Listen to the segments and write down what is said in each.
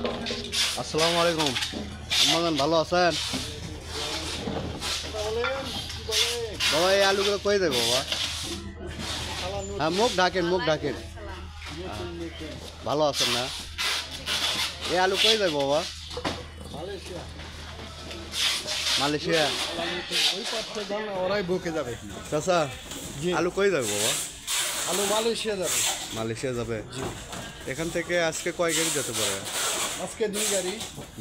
আসসালামু আলাইকুম। আম্মাজান ভালো আছেন? বাবা এই আলুগুলো কই দেবো বাবা? হ্যাঁ মুখ ঢাকেন, মুখ ঢাকেন। ভালো আছেন না? এই আলু কই দেবো বাবা? মালয়েশিয়া। ওরাই বুকে যাবে। চাচা আলু কই যাবে বাবা? আলু মালয়েশিয়া যাবে। মালয়েশিয়া যাবে। এখান থেকে আজকে কয় গাড়ি যেতে পারে? আজকে 2 গাড়ি।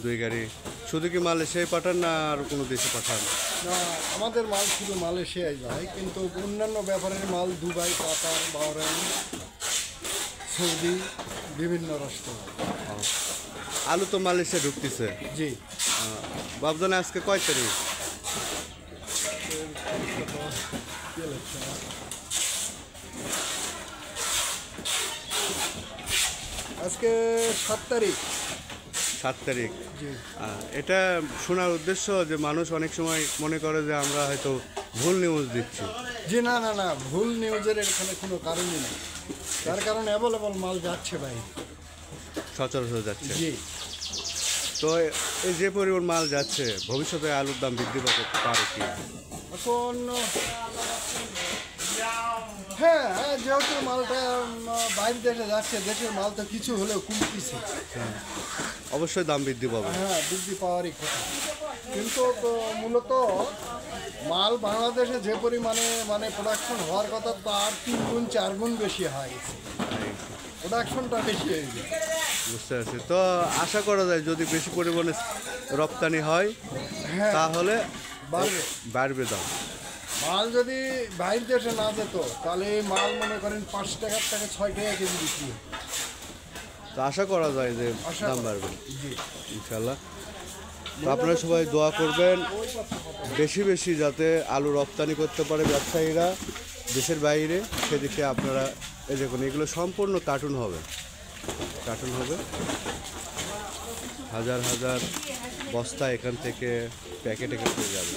2 গাড়ি। শুধু কি মালয়েশিয়ায় পাঠান না আর কোনো দেশে পাঠান? না, আমাদের মাল শুধু মালয়েশিয়ায় যায়, কিন্তু অন্যান্য ব্যাপারের মাল দুবাই, কাতার, বাহরাইন, সৌদি, বিভিন্ন রাষ্ট্র। আলু তো মালয়েশিয়া ঢুকতেছে। জি। বাবজানে আজকে কয় তারিখ? আজকে 7 তারিখ। 7 তারিখ। জি। এটা শোনার উদ্দেশ্য যে মানুষ অনেক সময় মনে করে যে আমরা হয়তো ভুল নিউজ দিচ্ছি। জি, না না না, ভুল নিউজের এখানে কোনো কারণই নেই। তার কারণ অ্যাভেলেবল মাল যাচ্ছে ভাই। সচরাচর যাচ্ছে। জি। তো এই যে পরিমাণ মাল যাচ্ছে, ভবিষ্যতে আলুর দাম বৃদ্ধি পারে কি? এখন হ্যাঁ, যেহেতু মালটা বাইরে দেশে যাচ্ছে, দেশের মাল তো কিছু হলেও কমতেছে। অবশ্যই দাম বৃদ্ধি পাবে। হ্যাঁ, বৃদ্ধি পাওয়ারই কথা। কিন্তু মূলত মাল বাংলাদেশে যে পরিমাণে প্রোডাকশন হওয়ার কথা তার 3 গুণ 4 গুণ বেশি হয়। প্রোডাকশনটা বেশি হয়ে গেছে। বুঝতে পারছি। তো আশা করা যায় যদি বেশি পরিমাণে রপ্তানি হয় হ্যাঁ, তাহলে বাড়বে। বাড়বে দাম। মাল যদি বাইরের দেশে না যেত তাহলে এই মাল মনে করেন 5 টাকার থেকে 6 টাকা কেজি বিক্রি হতো। তো আশা করা যায় যে আশা দাম করা- বাড়বে জি। ইনশাল্লাহ। তো আপনারা সবাই দোয়া করবেন বেশি বেশি যাতে আলু রপ্তানি করতে পারে ব্যবসায়ীরা দেশের বাইরে, সেদিকে আপনারা এই দেখুন এগুলো সম্পূর্ণ কার্টুন হবে, কার্টুন হবে। হাজার হাজার বস্তা এখান থেকে প্যাকেটে যাবে।